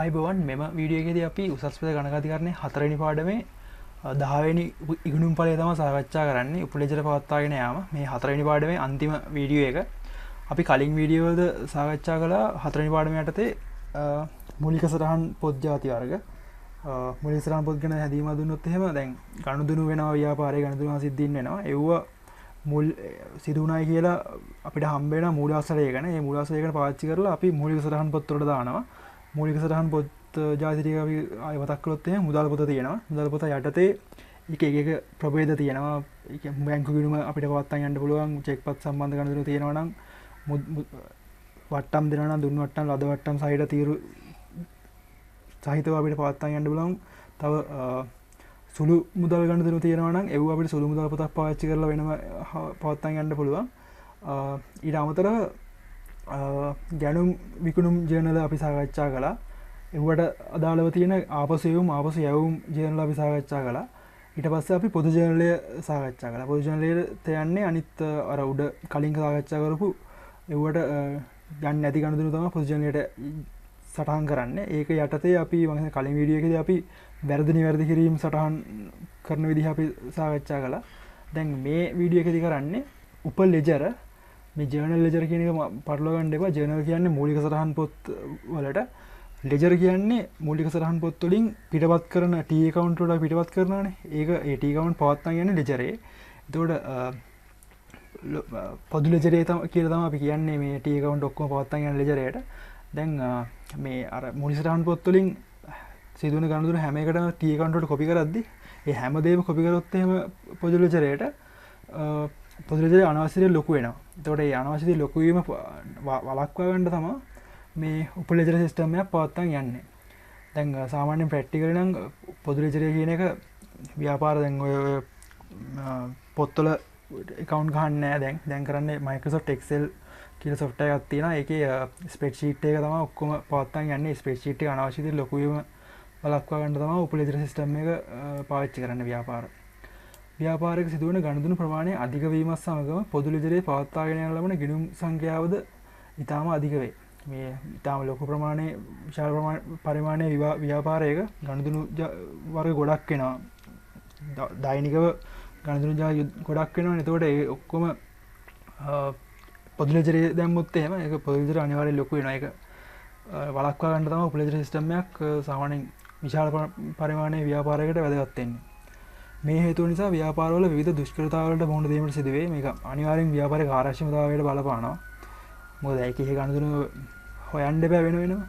අයිබෝවන් මෙම වීඩියෝගේදී අපි උසස් පෙළ ගණකාධිකරණයේ 4 වෙනි පාඩමේ 10 වෙනි ඉගෙනුම් ඵලය තමයි සාකච්ඡා කරන්නේ. උපලෙජර පවත්වාගෙන යාම. මේ 4 වෙනි පාඩමේ අන්තිම වීඩියෝ එක. අපි කලින් වීඩියෝ වල සාකච්ඡා කළා 4 වෙනි පාඩම යටතේ මූලික සටහන් පොත් ಜಾති වර්ග. මූලික සටහන් පොත් ගැන හැදීම දුන්නොත් එහෙම දැන් ගනුදෙනු වෙනවා, ව්‍යාපාරයේ ගනුදෙනු සිද්ධින් වෙනවා. ඒව මුල් සිදුුණයි කියලා අපිට හම්බ වෙන මූලාශ්‍රය ගැන. මේ මූලාශ්‍රය ගැන පාවිච්චි කරලා අපි මූලික සටහන් පොත් වලට දානවා. මූලික සටහන් පොත් ජාති ටික අපි ආයෙ මතක් කළොත් එහෙනම් මුදල් පොත තියෙනවා. මුදල් පොත යටතේ එක ප්‍රභේද තියෙනවා. ඒ කියන්නේ බැංකු ගිණුම අපිට පවත්වාගෙන යන්න පුළුවන්. චෙක්පත් සම්බන්ධ ගනුදෙනු තියෙනවා නම් වට්ටම් දෙනවා නම් දුන්නු වට්ටම් ලද වට්ටම් සහිත තීරු සහිතව අපිට පවත්වාගෙන යන්න පුළුවන්. තව සුළු මුදල් ගනුදෙනු තියෙනවා නම් ඒව අපිට සුළු මුදල් පොතක් පාවිච්චි කරලා වෙනම පවත්වාගෙන යන්න පුළුවන්. ඊට අමතරව ගැනුම් විකුණුම් ජර්නල අපි සාකච්ඡා කළා. ඒවට අදාළව තියෙන ආපසු යැවුම් ජර්නල අපි සාකච්ඡා කළා. ඊට පස්සේ අපි පොදු ජර්නලය සාකච්ඡා කළා. පොදු ජර්නලයට යන්නේ අනිත් අර උඩ කලින් සාකච්ඡා කරපු ඒවට යන්නේ නැති ගනුදෙනු තමයි පොදු ජර්නලයට සටහන් කරන්නේ. ඒක යටතේ අපි මම කලින් වීඩියෝ එකේදී අපි වැරදි නිවැරදි කිරීම සටහන් කරන විදිහ අපි සාකච්ඡා කළා. දැන් මේ වීඩියෝ එකේදී කරන්නේ උපලෙජර මේ ජර්නල් ලෙජර් කියන එක පටලවා ගන්න එපා. ජර්නල් කියන්නේ මූලික සටහන් පොත් වලට, ලෙජර් කියන්නේ මූලික සටහන් පොත් වලින් පිටපත් කරන T account වල පිටපත් කරනවානේ. ඒක ඒ T account පවත්වා යන්නේ ලෙජරේ. එතකොට පොදු ලෙජරේ කියලා තමයි අපි කියන්නේ මේ T account ඔක්කොම පවත්වා යන ලෙජරේට. දැන් මේ අර මූලික සටහන් පොත් වලින් සිදුවන ගනුදෙනු හැම එකටම T account වලට කොපි කරද්දි ඒ හැම දෙයක්ම කොපි කරොත් එහෙම පොදු ලෙජරේට පොදු ලෙජරේ අනවශ්‍ය ලොකු වෙනවා. එතකොට මේ අනවශ්‍ය ලොකු වීම වළක්වා ගන්න තමයි මේ උපලෙජර සිස්ටම් එකක් පවත්වාගෙන යන්නේ. දැන් සාමාන්‍යයෙන් ප්‍රැක්ටිකල් නම් පොදු ලෙජරේ කියන එක ව්‍යාපාර දැන් ඔය පොත්වල account ගන්න නැහැ. දැන් කරන්නේ Microsoft Excel කියලා software එකක් තියෙනවා. ඒකේ spreadsheet එක තමයි ඔක්කොම පවත්වාගෙන යන්නේ. spreadsheet එක අනවශ්‍ය ලොකු වීම වළක්වා ගන්න තමයි උපලෙජර සිස්ටම් එක පාවිච්චි කරන්නේ ව්‍යාපාර. ව්‍යාපාරයක සිදුවන ගනුදෙනු ප්‍රමාණය අධික වීමත් සමගම පොදු ලෙජරේ පවත්වාගෙන යන ලබන ගිණුම් සංඛ්‍යාවද ඉතාම අධික වේ. මේ ඉතාම ලොකු ප්‍රමාණයේ විශාල පරිමාණයේ ව්‍යාපාරයක ගනුදෙනු වර්ග ගොඩක් වෙනවා. දෛනිකව ගනුදෙනු ගොඩක් වෙනවා. එතකොට ඒ ඔක්කොම පොදු ලෙජරේ දැම්මොත් එහෙම ඒක පොදු ලෙජර අනිවාර්යයෙන් ලොකු වෙනවා. ඒක වළක්වා ගන්න තමයි උපලෙජර සිස්ටම් එකක් සාමාන්‍යයෙන් විශාල පරිමාණයේ ව්‍යාපාරයකට වැදගත් වෙන්නේ. මේ හේතුව නිසා ව්‍යාපාරවල විවිධ දුෂ්කරතාවලට මුහුණ දීමට සිදු වේ. මේක අනිවාර්යෙන් ව්‍යාපාරයේ කාර්යක්ෂමතාවයට බලපානවා. මොකද ඒක ගනුදෙනු හොයන්න බෑ වෙනම.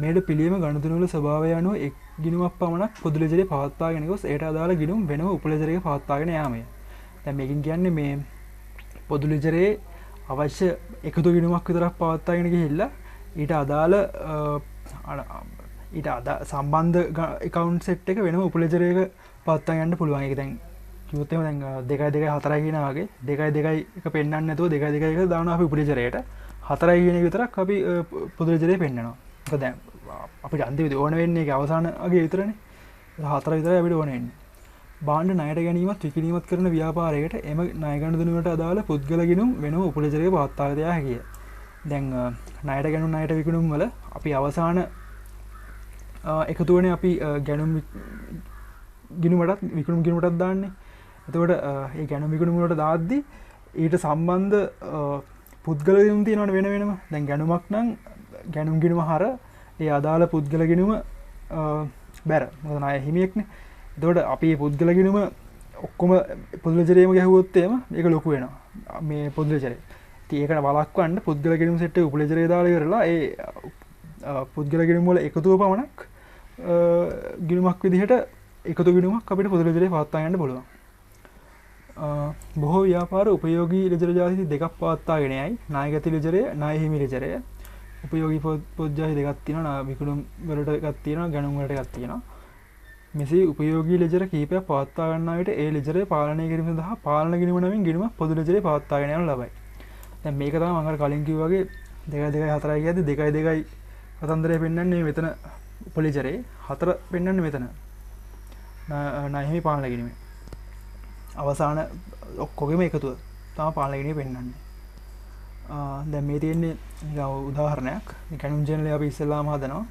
මේට පිළියම ගනුදෙනු වල ස්වභාවය අනුව එක් ගිණුමක් පමණක් පොදු ලෙජරේ පවත්වාගෙන ගොස් ඒට අදාළ ගිණුම් වෙනම උපලෙජරයක පවත්වාගෙන යාමය. දැන් මේකෙන් කියන්නේ මේ පොදු ලෙජරේ අවශ්‍ය එකතු ගිණුමක් විතරක් පවත්වාගෙන ගිහිල්ලා ඊට අදාළ සම්බන්ධ account set එක වෙනම උපලෙජරයක පවත්වාගෙන යන්න පුළුවන්. ඒක දැන් කිව්වොත් එහෙම දැන් 2 2 4 කියන වගේ 2 2 එක පෙන්වන්න නැතුව 2 2 එක දානවා අපි උපලෙජරයට. 4 කියන එක විතරක් අපි පොදු ලෙජරේ පෙන්වනවා. මොකද දැන් අපිට අන්තිමේදී ඕන වෙන්නේ ඒක අවසාන අගේ විතරනේ. 4 විතරයි අපිට ඕන වෙන්නේ. භාණ්ඩ ණයට ගැනීමත් විකිණීමත් කරන ව්‍යාපාරයකට එම ණය ගනුදෙනු වලට අදාළ පුද්ගල ගිණුම් වෙනම උපලෙජරයක පවත්වාගෙන යා හැකිය. දැන් ණයට ගැනුම් ණයට විකුණුම් වල අපි අවසාන එකතු වෙන්නේ අපි ගැනුම් ගිණුමටත් විකුණුම් ගිණුමටත් දාන්නේ. එතකොට ඒ ගැනුම් විකුණුම් වලට දාද්දි ඊට සම්බන්ධ පුද්ගල ගිණුම් තියෙනවනේ වෙනම. දැන් ගැනුමක් නම් ගැනුම් ගිණුම හර ඒ අදාළ පුද්ගල ගිණුම බැර. මොකද ණය හිමියෙක්නේ. එතකොට අපි මේ පුද්ගල ගිණුම ඔක්කොම පොදු ලෙජරේම ගැහුවොත් එහෙම ඒක ලොකු වෙනවා. මේ පොදු ලෙජරේ. ඉතින් ඒකට වළක්වන්න පුද්ගල ගිණුම් සෙට් එක උපලෙජරේ දාලා ඉවරලා ඒ පුද්ගල ගිණුම් වල එකතුව පමණක් ගිණුමක් විදිහට එකතු ගිණුමක් අපිට පොදු ලෙජරේ පවත්වා ගන්න පුළුවන්. බොහෝ ව්‍යාපාර උපයෝගී ලෙජර ජාති දෙකක් පවත්වාගෙන යයි. ණයගති ලෙජරය, ණය හිමි ලෙජරය. උපයෝගී පොත් ජාති දෙකක් තියෙනවා. විකුණුම් වලට එකක් තියෙනවා, ගැනුම් වලට එකක් තියෙනවා. මෙසේ උපයෝගී ලෙජර කිහිපයක් පවත්වා ගන්නා විට ඒ ලෙජරේ පාලනය කිරීම සඳහා පාලන ගිණුම නමින් ගිණුම පොදු ලෙජරේ පවත්වාගෙන යනු ලබයි. දැන් මේක තමයි මම අර කලින් කිව්වා වගේ 2 2 4 කියද්දි 2 2 කතන්දරය පෙන්වන්නේ මෙතන උපලෙජරේ, 4 පෙන්වන්නේ මෙතන ණය හිමි පාලන ගිණුමේ. අවසාන ඔක්කොගෙම එකතුව තමයි පාලන ගිණුමේ පෙන්වන්නේ. දැන් මේ තියෙන්නේ උදාහරණයක්. ගැනුම් ජර්නලය අපි ඉස්සෙල්ලාම හදනවා.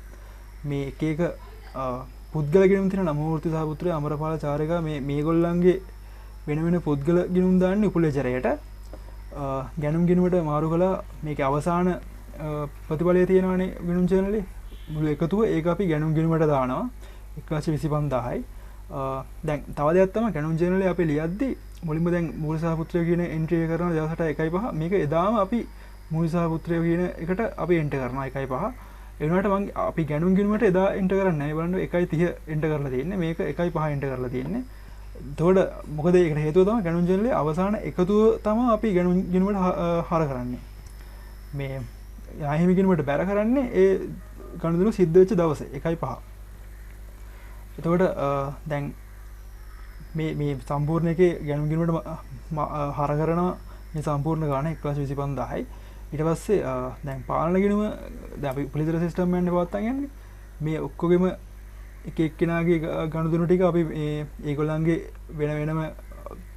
මේ එක එක පුද්ගල ගිණුම් තියෙන නමෝර්ති සහ පුත්‍රය අමරපාල චාරිකා මේගොල්ලන්ගේ වෙන වෙන පුද්ගල ගිණුම් දාන්නේ උපලේජරයට ගැනුම් ගිණුමට මාරු කළා මේකේ අවසාන ප්‍රතිඵලය තියෙනවානේ ගිණුම් චැනලේ මුළු එකතුව ඒක අපි ගැනුම් ගිණුමට දානවා 1,25,000යි. දැන් තව දෙයක් තමයි ගැනුම් චැනලේ අපි ලියද්දි මුලින්ම දැන් මූල සහ පුත්‍රය කියන එන්ට්‍රි එක කරන දවසට 1.5 මේක එදාම අපි මූල සහ පුත්‍රය කියන එකට අපි එන්ටර් කරනවා 1.5. ඒ වුණාට මම අපි ගැනුම් ගිණුමට එදා එන්ටර් කරන්නේ නැහැ. බලන්න 1.30 එන්ටර් කරලා තියෙන්නේ. මේක 1.5 එන්ටර් කරලා තියෙන්නේ. එතකොට මොකද ඒකට හේතුව තමයි ගැනුම් චැනලේ අවසාන එකතුව තමයි අපි ගැනුම් ගිණුමට හර කරන්නේ. මේ යාහිමි ගිණුමට බැර කරන්නේ ඒ ගනුදෙනු සිද්ධ වෙච්ච දවසේ 1.5. එතකොට දැන් මේ සම්පූර්ණ එකේ ගැනුම් ගිණුමට හර කරන මේ සම්පූර්ණ ගාණ 1,25,000යි. ඊට පස්සේ දැන් පාලන ගිණුම දැන් අපි උපලේජර සිස්ටම් එකෙන් පවත්වාගෙන යන්නේ. මේ ඔක්කොගෙම එක එක්කෙනාගේ ගනුදෙනු ටික අපි ඒගොල්ලන්ගේ වෙන වෙනම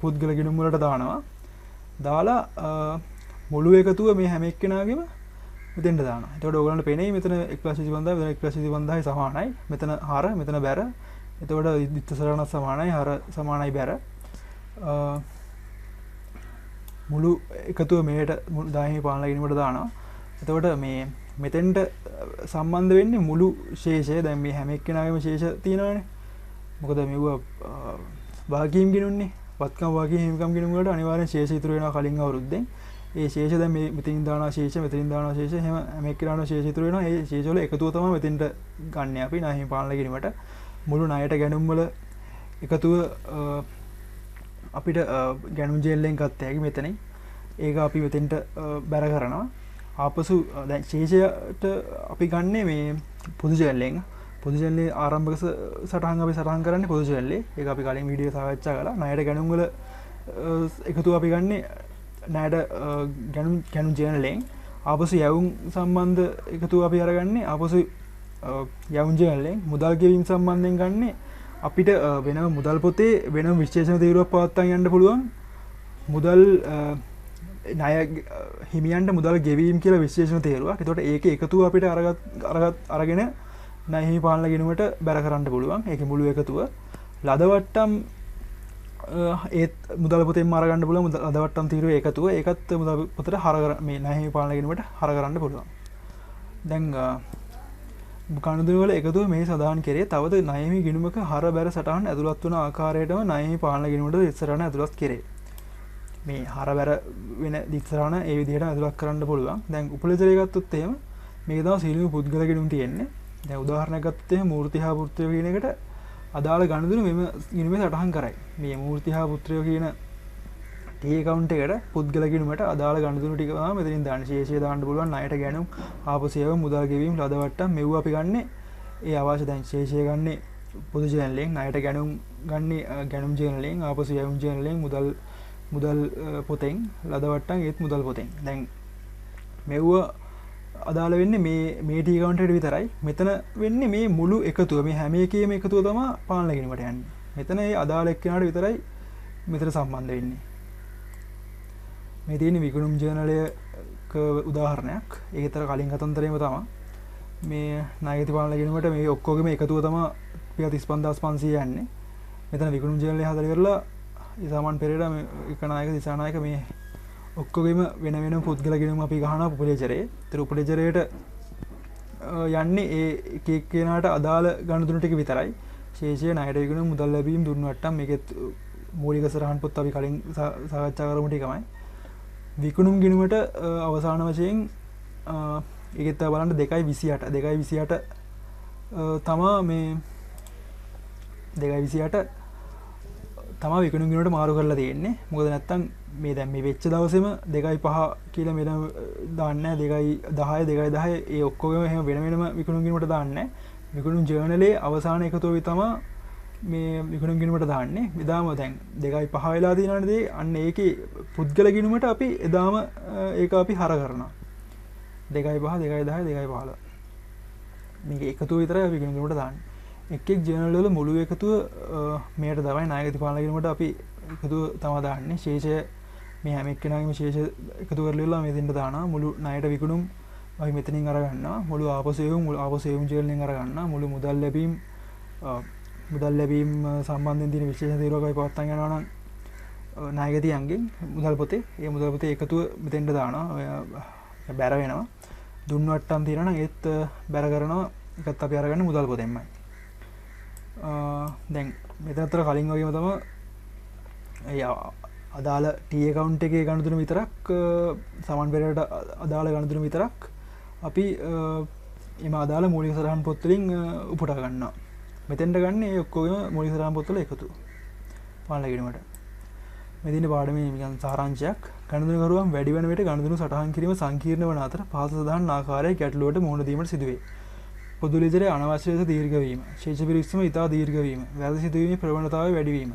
පුද්ගල ගිණුම් වලට දානවා. දාලා මුළු එකතුව මේ හැම එක්කෙනාගේම මෙතෙන්ට දානවා. එතකොට ඕගොල්ලන්ට පේන්නේ මෙතන 1,25,000 මෙතන 1,25,000යි සමානයි. මෙතන හර මෙතන බැර. එතකොට දිත්තසරණ සමානයි හර සමානයි බැර. මුළු එකතුව මේට දාහිමි පාලන ගිණුමට දානවා. එතකොට මේ මෙතෙන්ට සම්බන්ධ වෙන්නේ මුළු ශේෂය. දැන් මේ හැම එක්කෙනාගේම ශේෂ තියෙනවානේ. මොකද මෙව වාගීම් ගිණුම්නේ. වත්කම් වාගීම් හිමිකම් ගිණුම් වලට අනිවාර්යෙන් ශේෂ ඉතුරු වෙනවා කලින් අවුරුද්දෙන්. ඒ ශේෂ දැන් මේ මෙතනින් දානවා ශේෂ මෙතනින් දානවා ශේෂ එහෙම හැම එක්කෙනාටම ශේෂ ඉතුරු වෙනවා. ඒ ශේෂ වල එකතුව තමයි මෙතෙන්ට ගන්න අපි නාහිමි පාලන ගිණුමට. මුළු ණයට ගැනුම් වල එකතුව අපිට ගැනුම් ජේල්ලෙන් ගත්ත හැකි මෙතනින්. ඒක අපි මෙතෙන්ට බැර කරනවා. ආපසු දැන් ශේෂයට අපි ගන්නේ මේ පොදු ජේල්ලෙන්. පොදු ජේල්ලේ ආරම්භක සටහන් අපි සටහන් කරන්නේ පොදු ජේල්ලේ. ඒක අපි කලින් වීඩියෝ සාකච්ඡා කළා. ණයට ගැනුම් වල එකතුව අපි ගන්නේ ණයට ගැනුම් ජේල්ලෙන්. ආපසු යවුම් සම්බන්ධ එකතුව අපි අරගන්නේ ආපසු යවුම් ජේල්ලෙන්. මුදල් ගෙවීම සම්බන්ධයෙන් ගන්නේ අපිට වෙනම මුදල් පොතේ වෙනම විශේෂණ තීරුවක් පවත්වාගෙන යන්න පුළුවන්. මුදල් ණය හිමියන්ට මුදල් ගෙවීම කියලා විශේෂණ තීරුවක්. ඒතකොට ඒකේ එකතුව අපිට අරගෙන ණය හිමි පාලන ගිණුමට බැර කරන්න පුළුවන්. ඒකේ මුළු එකතුව ලද වට්ටම් ඒත් මුදල් පොතෙන්ම අරගන්න පුළුවන්. ලද වට්ටම් තීරුවේ එකතුව ඒකත් මුදල් පොතට මේ ණය හිමි පාලන ගිණුමට හර කරන්න පුළුවන්. දැන් ගනුදෙනු වල එකතුව මේ සඳහන් කරේ. තවද ණය හිමි ගිණුමක හර බැර සටහන් ඇතුළත් වන ආකාරයටම ණය හිමි පාලන ගිණුමට ඉස්සරහන ඇතුළත් කරේ. මේ හර බැර වෙන දිස්සරහන ඒ විදිහට ඇතුළත් කරන්න පුළුවන්. දැන් උපලේජරය ගත්තොත් එහෙම මේක තමයි සීලමු පුද්ගල ගිණුම් තියෙන්නේ. දැන් උදාහරණයක් ගත්තොත් එහෙම මූර්ති හා පුත්‍රය කියන එකට අදාළ ගනුදෙනු මෙම ගිණුමේ සටහන් කරයි. මේ මූර්ති හා පුත්‍රය කියන T account එකට පුද්ගල ගිණුමට අදාළ ගනුදෙනු ටික තමයි මෙතනින් දාන්න. ශේෂය දාන්න පුළුවන්. ණයට ගැනුම් ආපසු ඒවා මුදල් ගෙවීම ලද වට්ටම් මෙව්ව අපි ගන්නෙ ඒ අවශ්‍ය දැන් ශේෂය ගන්නෙ පොදු ජර්නලෙන්. ණයට ගැනුම් ගන්නෙ ගැනුම් ජර්නලෙන්. ආපසු යවුම් ජර්නලෙන්. මුදල් පොතෙන් ලද වට්ටම් ඒත් මුදල් පොතෙන්. දැන් මෙව්ව අදාළ වෙන්නේ මේ T account එකට විතරයි. මෙතන වෙන්නේ මේ මුළු එකතුව. මේ හැම එකේම එකතුව තමයි පාලන ගිණුමට යන්නේ. මෙතන ඒ අදාළ එක්කෙනාට විතරයි මෙතන සම්බන්ධ වෙන්නේ. මේ තියෙන විකුණුම් ජර්නලයක උදාහරණයක්. ඒකතර කලින් කතන්දරේම තමයි. මේ ණයගති පාලන ගිණුමට මේ ඔක්කොගෙම එකතුව තමයි 35500 යන්නේ. මෙතන විකුණුම් ජර්නලය හදලා ඉවරලා ඉසාමන් පෙරේරා මේ එකනායක දිසානායක මේ ඔක්කොගෙම වෙන වෙනම පුද්ගල ගිණුම අපි ගහනවා උපලේජරේ. ඒතර උපලේජරේට යන්නේ ඒ එක එක්කෙනාට අදාළ ගනුදෙනු ටික විතරයි. ශේෂය ණයට විකුණුම් මුදල් ලැබීම් දුන්නු වට්ටම් මේකෙත් මූලික සරහන් පොත් අපි කලින් සාකච්ඡා කරමු ටිකමයි. විකුණුම් ගිණුමට අවසාන වශයෙන් ඒකෙත් බලන්න 2.28 තමා මේ 2.28 තමා විකුණුම් ගිණුමට මාරු කරලා තියෙන්නේ. මොකද නැත්තම් මේ දැන් මේ වෙච්ච දවසේම 2.5 කියලා මෙතන දාන්නේ නැහැ. 2.10 2.10 ඒ ඔක්කොගෙම එහෙම වෙන වෙනම විකුණුම් ගිණුමට දාන්නේ නැහැ. විකුණුම් ජර්නලේ අවසාන එකතුව තමයි මේ විකුණුම් ගිණුමට දාන්නේ. එදාම දැන් 2.5 වෙලා තියෙනවානේ. අන්න ඒකේ පුද්ගල ගිණුමට අපි එදාම ඒක අපි හර කරනවා. 2.5 2.10 2.15 මේක එකතුව විතරයි අපි විකුණුම් ගිණුමට දාන්නේ. එක් ජර්නල් වල මුළු එකතුව මේකට තමයි ණයගති පාලන ගිණුමට අපි එකතුව තමයි දාන්නේ. ශේෂය මේ හැම එක්කෙනාගේම ශේෂ එකතු කරලා ඉවරලා මේ දෙන්න දානවා. මුළු ණයට විකුණුම් අපි මෙතනින් අරගන්න මුළු ආපසේවුම් ජීවලෙන් අරගන්න මුළු මුදල් ලැබීම් සම්බන්ධයෙන් තියෙන විශේෂ තීරුවක් අපි පවත්වාගෙන යනවා නම් නායකතියන්ගෙන් මුදල් පොතේ ඒ මුදල් පොතේ එකතුව මෙතෙන්ට දානවා බැර වෙනවා දුන්න වට්ටම් තියෙනවා නම් ඒත් බැර කරනවා එකත් අපි අරගන්න මුදල් පොතෙන්මයි දැන් මෙතනතර කලින් වගේම තමයි අදාළ T account එකේ ගණතුන විතරක් සමාන පෙරේට අදාළ ගණතුන විතරක් අපි එම අදාළ මූලික සටහන් පොත් වලින් උපුටා ගන්නවා. මෙතෙන්ට ගන්න ඒ ඔක්කොම මූලික සටහන් පොත් වල එකතු. පාලන කිරීමට. මේ දින පාඩමේ නිකන් සාරාංශයක් ගණතුනකරුවන් වැඩි වෙන විට ගණතුන සටහන් කිරීම සංකීර්ණ වන අතර පහත සඳහන් ආකාරයේ ගැටලුවට මුහුණ දීමට සිදුවේ. පොදු ලෙසට අනවශ්‍ය ලෙස දීර්ඝ වීම, ශේෂ පිරික්සම ඉතා දීර්ඝ වීම, වැරදි සිදුවීමේ ප්‍රවණතාවය වැඩි වීම.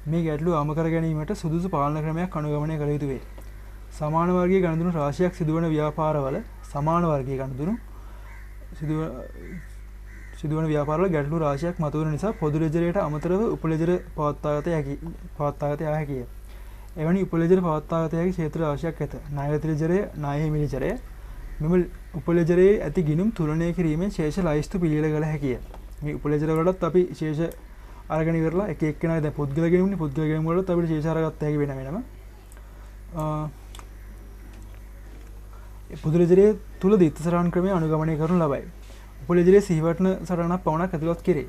මේ ගැටලු අවම කර ගැනීමට සුදුසු පාලන ක්‍රමයක් අනුගමනය කළ යුතු වේ. සමාන වර්ගයේ ගණතුණු රාශියක් සිදුවන ව්‍යාපාරවල සමාන වර්ගයේ ගණතුණු සිදුවන ව්‍යාපාරවල ගැටලු රාශියක් මතුවන නිසා පොදු ලෙජරයට අමතරව උපලෙජර පවත්වාගත හැකිය. එවැනි උපලෙජර පවත්වාගත හැකි ක්ෂේත්‍ර රාශියක් ඇත. ණය ලෙජරය, ණය හිමි ලෙජරය මෙම උපලෙජරයේ ඇති ගිණුම් තුලනය කිරීමෙන් ශේෂ ලයිස්තු පිළියෙල කළ හැකිය. මේ උපලෙජර වලටත් අපි ශේෂ අරගෙන ඉවරලා එක එක්කෙනා දැන් පුද්ගල ගෙනුම්නේ පුද්ගල ගෙනුම් වලට අපිට ශේෂ අරගත්ත හැකි වෙනම පුදුලෙජරයේ තුල දිත්ත සරණ ක්‍රමය අනුගමනය කරනු ලබයි. උපලෙජරයේ සිහිවටන සරණක් පවණක් ඇතුළත් කෙරේ.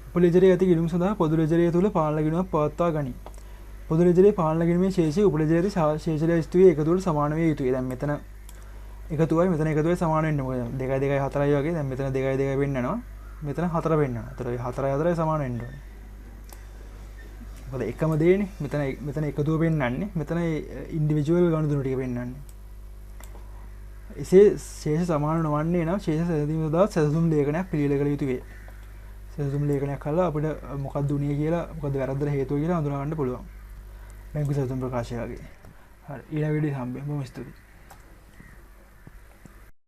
උපලෙජරයේ ඇති ගිණුම් සඳහා පොදුලෙජරයේ තුල පාලන ගිණුමක් පවත්වා ගනී. පොදුලෙජරයේ පාලන ගිණුමේ ශේෂය උපලෙජරයේ ශේෂ ලයිස්තුවේ එකතුවට සමාන වේ යුතුයි. දැන් මෙතන එකතුවයි මෙතන එකතුවයි සමාන වෙන්න මොකද 2 2 4යි වගේ දැන් මෙතන 2 2 වෙන්නනවා. මෙතන 4 වෙන්නවා. ඒතර 4 4යි සමාන වෙන්න ඕනේ. මොකද එකම දේනේ. මෙතන එකතුව වෙන්නන්නේ. මෙතන ඉන්ඩිවිජුවල් ගණතුණු ටික වෙන්නන්නේ. එසේ ශේෂ සමාන නොවන්නේ නම් ශේෂ සැලසීම සඳහා සැලසුම් ලේඛනයක් පිළියෙල කළ යුතු වේ. සැලසුම් ලේඛනයක් කළා අපිට මොකක්ද උනේ කියලා මොකද වැරද්දට හේතුව කියලා හඳුනා ගන්න පුළුවන්. බැංකු සැලසුම් ප්‍රකාශය වගේ. හරි ඊළඟ වීඩියෝ හම්බෙමු. බොහොම ස්තුතියි.